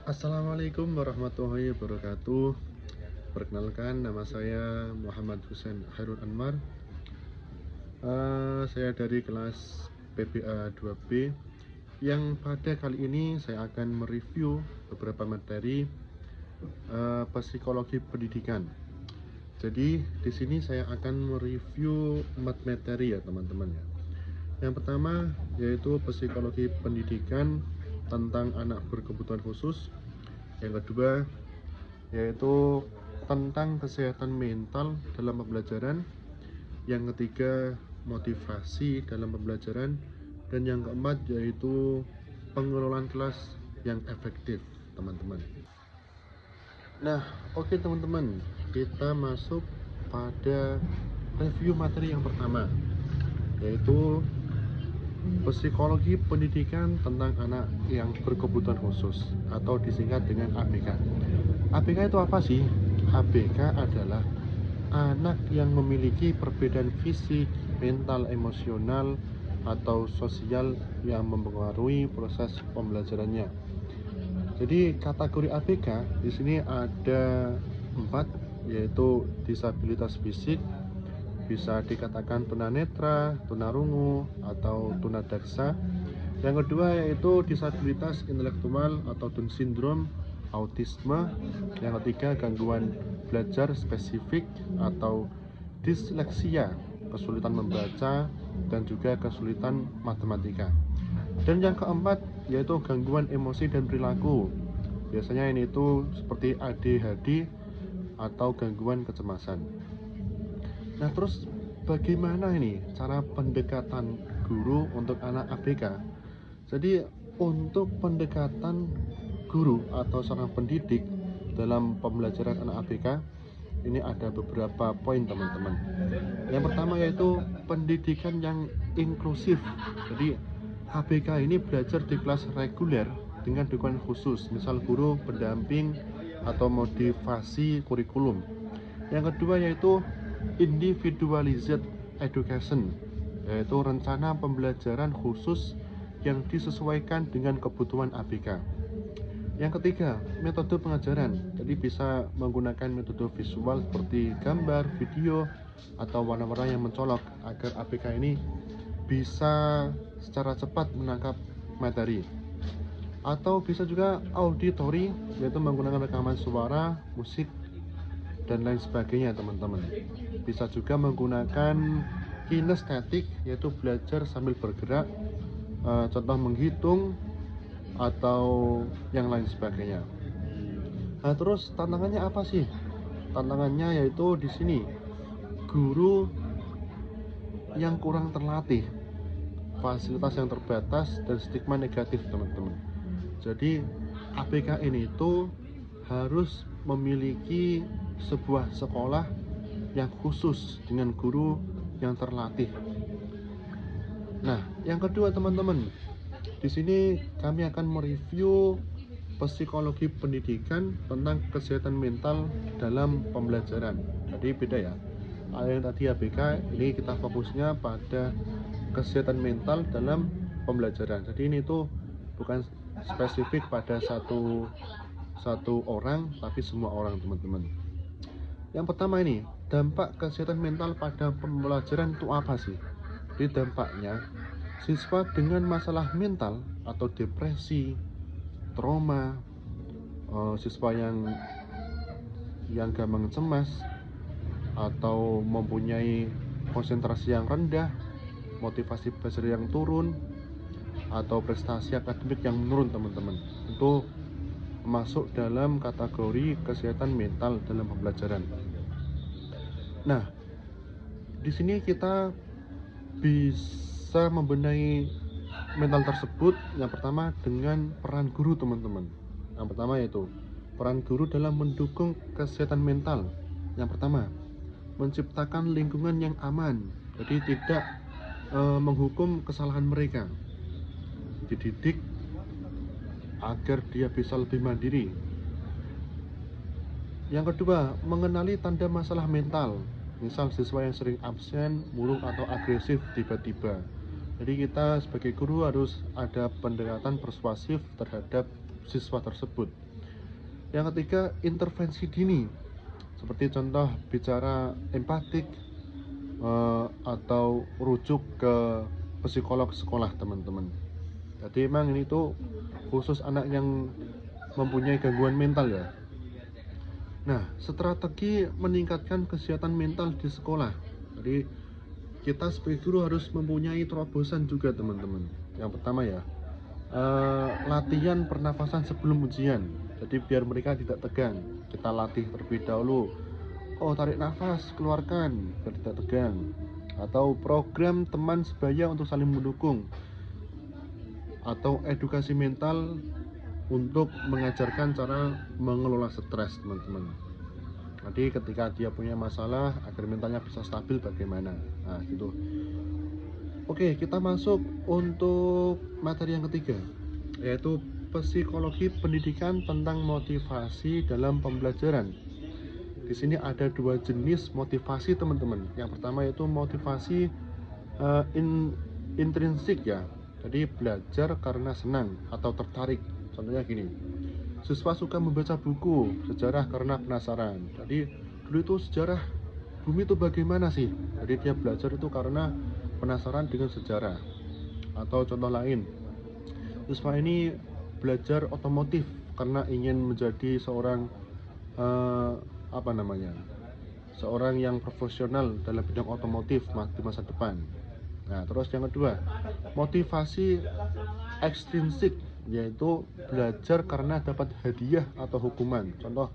Assalamualaikum warahmatullahi wabarakatuh. Perkenalkan, nama saya Muhammad Hussein Hairul Anwar. Saya dari kelas PPA 2B yang pada kali ini saya akan mereview beberapa materi psikologi pendidikan. Jadi di sini saya akan mereview 4 materi ya teman-teman ya. Yang pertama yaitu psikologi pendidikan tentang anak berkebutuhan khusus. Yang kedua yaitu tentang kesehatan mental dalam pembelajaran. Yang ketiga, motivasi dalam pembelajaran. Dan yang keempat yaitu pengelolaan kelas yang efektif, teman-teman. Nah, oke teman-teman, kita masuk pada review materi yang pertama, yaitu psikologi pendidikan tentang anak yang berkebutuhan khusus atau disingkat dengan ABK. ABK itu apa sih? ABK adalah anak yang memiliki perbedaan fisik, mental, emosional, atau sosial yang mempengaruhi proses pembelajarannya. Jadi kategori ABK di sini ada 4, yaitu disabilitas fisik, bisa dikatakan tunanetra, tunarungu, atau tunadaksa. Yang kedua yaitu disabilitas intelektual atau Down syndrome, autisme. Yang ketiga gangguan belajar spesifik atau disleksia, kesulitan membaca dan juga kesulitan matematika. Dan yang keempat yaitu gangguan emosi dan perilaku. Biasanya ini itu seperti ADHD atau gangguan kecemasan. Nah, terus bagaimana ini cara pendekatan guru untuk anak ABK? Jadi untuk pendekatan guru atau seorang pendidik dalam pembelajaran anak ABK ini ada beberapa poin teman-teman. Yang pertama yaitu pendidikan yang inklusif. Jadi ABK ini belajar di kelas reguler dengan dukungan khusus, misal guru pendamping atau motivasi kurikulum. Yang kedua yaitu individualized education, yaitu rencana pembelajaran khusus yang disesuaikan dengan kebutuhan ABK. Yang ketiga, metode pengajaran. Jadi bisa menggunakan metode visual seperti gambar, video, atau warna-warna yang mencolok agar ABK ini bisa secara cepat menangkap materi. Atau bisa juga auditory, yaitu menggunakan rekaman suara, musik, dan lain sebagainya teman-teman. Bisa juga menggunakan kinestetik, yaitu belajar sambil bergerak, contoh menghitung atau yang lain sebagainya. Nah, terus tantangannya apa sih? Tantangannya yaitu di sini guru yang kurang terlatih, fasilitas yang terbatas, dan stigma negatif teman-teman. Jadi ABK ini itu harus memiliki sebuah sekolah yang khusus dengan guru yang terlatih. Nah, yang kedua teman-teman, di sini kami akan mereview psikologi pendidikan tentang kesehatan mental dalam pembelajaran. Jadi beda ya. Yang tadi ABK, ini kita fokusnya pada kesehatan mental dalam pembelajaran. Jadi ini tuh bukan spesifik pada satu orang, tapi semua orang teman-teman. Yang pertama ini, dampak kesehatan mental pada pembelajaran itu apa sih? Jadi dampaknya, siswa dengan masalah mental atau depresi, trauma, siswa yang gampang cemas atau mempunyai konsentrasi yang rendah, motivasi belajar yang turun, atau prestasi akademik yang menurun teman-teman, itu masuk dalam kategori kesehatan mental dalam pembelajaran. Nah, di sini kita bisa membenahi mental tersebut yang pertama dengan peran guru teman-teman. Yang pertama yaitu peran guru dalam mendukung kesehatan mental. Yang pertama, menciptakan lingkungan yang aman, jadi tidak menghukum kesalahan mereka, dididik agar dia bisa lebih mandiri. Yang kedua, mengenali tanda masalah mental, misal siswa yang sering absen, murung, atau agresif tiba-tiba. Jadi kita sebagai guru harus ada pendekatan persuasif terhadap siswa tersebut. Yang ketiga, intervensi dini, seperti contoh bicara empatik, atau rujuk ke psikolog sekolah teman-teman. Jadi emang ini tuh khusus anak yang mempunyai gangguan mental ya. Nah, strategi meningkatkan kesehatan mental di sekolah. Jadi kita sebagai guru harus mempunyai terobosan juga teman-teman. Yang pertama ya, latihan pernafasan sebelum ujian. Jadi biar mereka tidak tegang, kita latih terlebih dahulu. Oh, tarik nafas, keluarkan biar tidak tegang. Atau program teman sebaya untuk saling mendukung. Atau edukasi mental untuk mengajarkan cara mengelola stres teman-teman. Jadi ketika dia punya masalah agar mentalnya bisa stabil bagaimana. Nah gitu. Oke, kita masuk untuk materi yang ketiga, yaitu psikologi pendidikan tentang motivasi dalam pembelajaran. Di sini ada dua jenis motivasi teman-teman. Yang pertama yaitu motivasi intrinsik ya. Jadi belajar karena senang atau tertarik. Contohnya gini, siswa suka membaca buku sejarah karena penasaran. Jadi dulu itu sejarah bumi itu bagaimana sih? Jadi dia belajar itu karena penasaran dengan sejarah. Atau contoh lain, siswa ini belajar otomotif karena ingin menjadi seorang apa namanya? Seorang yang profesional dalam bidang otomotif di masa depan. Nah, terus yang kedua, motivasi ekstrinsik, yaitu belajar karena dapat hadiah atau hukuman. Contoh,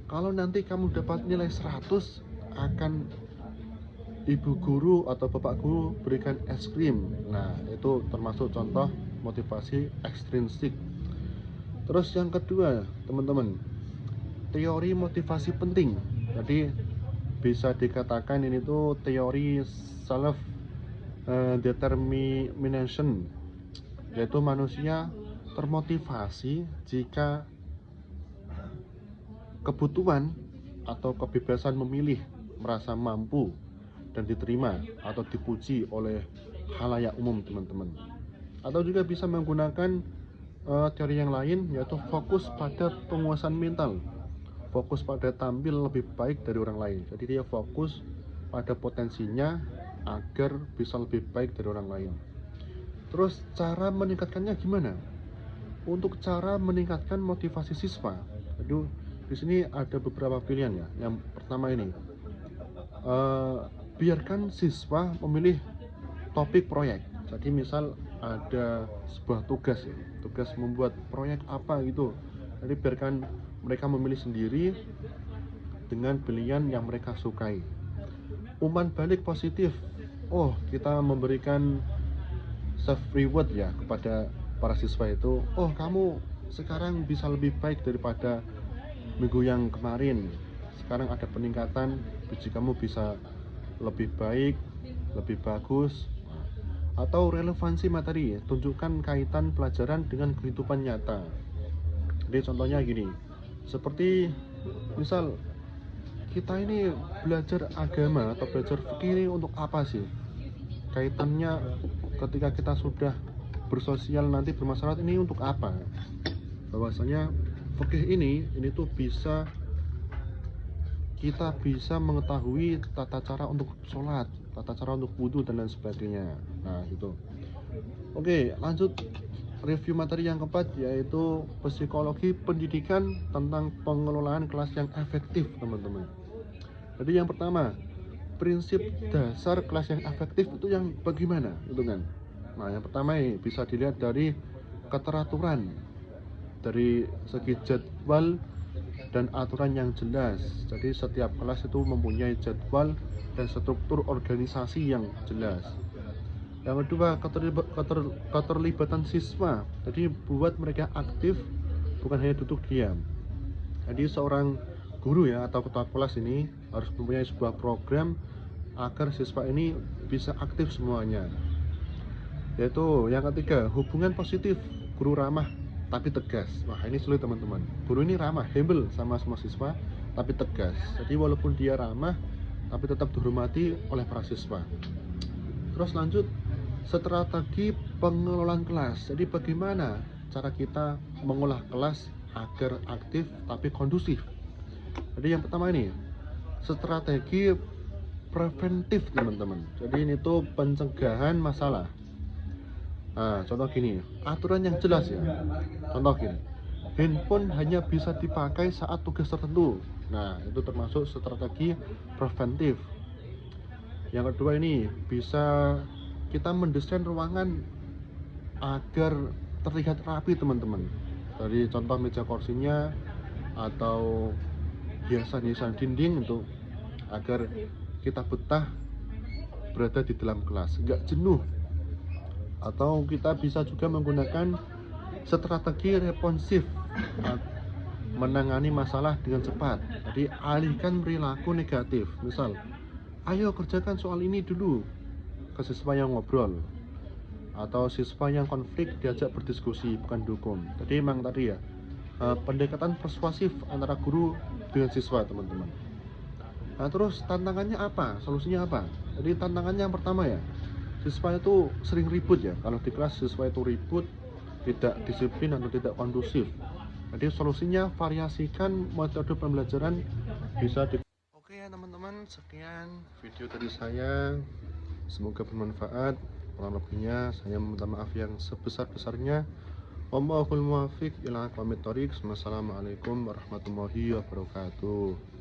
kalau nanti kamu dapat nilai 100, akan ibu guru atau bapak guru berikan es krim. Nah, itu termasuk contoh motivasi ekstrinsik. Terus yang kedua, teman-teman, teori motivasi penting. Jadi bisa dikatakan ini tuh teori self determination, yaitu manusia termotivasi jika kebutuhan atau kebebasan memilih, merasa mampu dan diterima atau dipuji oleh khalayak umum teman-teman. Atau juga bisa menggunakan teori yang lain, yaitu fokus pada penguasaan mental, fokus pada tampil lebih baik dari orang lain. Jadi dia fokus pada potensinya agar bisa lebih baik dari orang lain. Terus cara meningkatkannya gimana? Untuk cara meningkatkan motivasi siswa, aduh, di sini ada beberapa pilihan ya. Yang pertama ini, biarkan siswa memilih topik proyek. Jadi misal ada sebuah tugas ya, tugas membuat proyek apa gitu. Jadi biarkan mereka memilih sendiri dengan pilihan yang mereka sukai. Umpan balik positif. Oh, kita memberikan self reward ya kepada para siswa itu. Oh, kamu sekarang bisa lebih baik daripada minggu yang kemarin. Sekarang ada peningkatan, biji kamu bisa lebih baik, lebih bagus. Atau relevansi materi, tunjukkan kaitan pelajaran dengan kehidupan nyata. Jadi contohnya gini, seperti misal kita ini belajar agama atau belajar fikih ini untuk apa sih? Kaitannya ketika kita sudah bersosial nanti bermasyarakat ini untuk apa? Bahwasanya fikih ini tuh bisa kita bisa mengetahui tata cara untuk sholat, tata cara untuk wudhu dan lain sebagainya. Nah gitu. Oke, lanjut review materi yang keempat, yaitu psikologi pendidikan tentang pengelolaan kelas yang efektif teman-teman. Jadi yang pertama, prinsip dasar kelas yang efektif itu yang bagaimana gitu kan. Nah yang pertama ini bisa dilihat dari keteraturan, dari segi jadwal dan aturan yang jelas. Jadi setiap kelas itu mempunyai jadwal dan struktur organisasi yang jelas. Yang kedua, keterlibatan siswa. Jadi buat mereka aktif, bukan hanya duduk diam. Jadi seorang guru ya atau ketua kelas ini harus mempunyai sebuah program agar siswa ini bisa aktif semuanya. Yaitu yang ketiga, hubungan positif, guru ramah tapi tegas. Wah ini sulit teman-teman. Guru ini ramah, humble sama semua siswa tapi tegas. Jadi walaupun dia ramah tapi tetap dihormati oleh para siswa. Terus lanjut, strategi pengelolaan kelas. Jadi bagaimana cara kita mengolah kelas agar aktif tapi kondusif. Jadi yang pertama ini strategi preventif teman-teman. Jadi ini tuh pencegahan masalah. Nah, contoh gini, aturan yang jelas ya. Contoh gini, handphone hanya bisa dipakai saat tugas tertentu. Nah, itu termasuk strategi preventif. Yang kedua ini bisa kita mendesain ruangan agar terlihat rapi teman-teman. Dari contoh meja kursinya atau hiasan-hiasan dinding untuk agar kita betah berada di dalam kelas, nggak jenuh. Atau kita bisa juga menggunakan strategi responsif, menangani masalah dengan cepat. Jadi alihkan perilaku negatif. Misal, ayo kerjakan soal ini dulu, ke siswa yang ngobrol, atau siswa yang konflik diajak berdiskusi bukan dukung. Jadi memang tadi ya, pendekatan persuasif antara guru dengan siswa teman-teman. Nah terus tantangannya apa? Solusinya apa? Jadi tantangannya yang pertama ya, siswa itu sering ribut ya. Kalau di kelas siswa itu ribut, tidak disiplin atau tidak kondusif. Jadi solusinya variasikan metode pembelajaran bisa di. Oke ya teman-teman, sekian video dari saya. Semoga bermanfaat. Kurang lebihnya saya meminta maaf yang sebesar-besarnya. Wallahul muwaffiq ila aqwamit thoriq. Wassalamualaikum warahmatullahi wabarakatuh.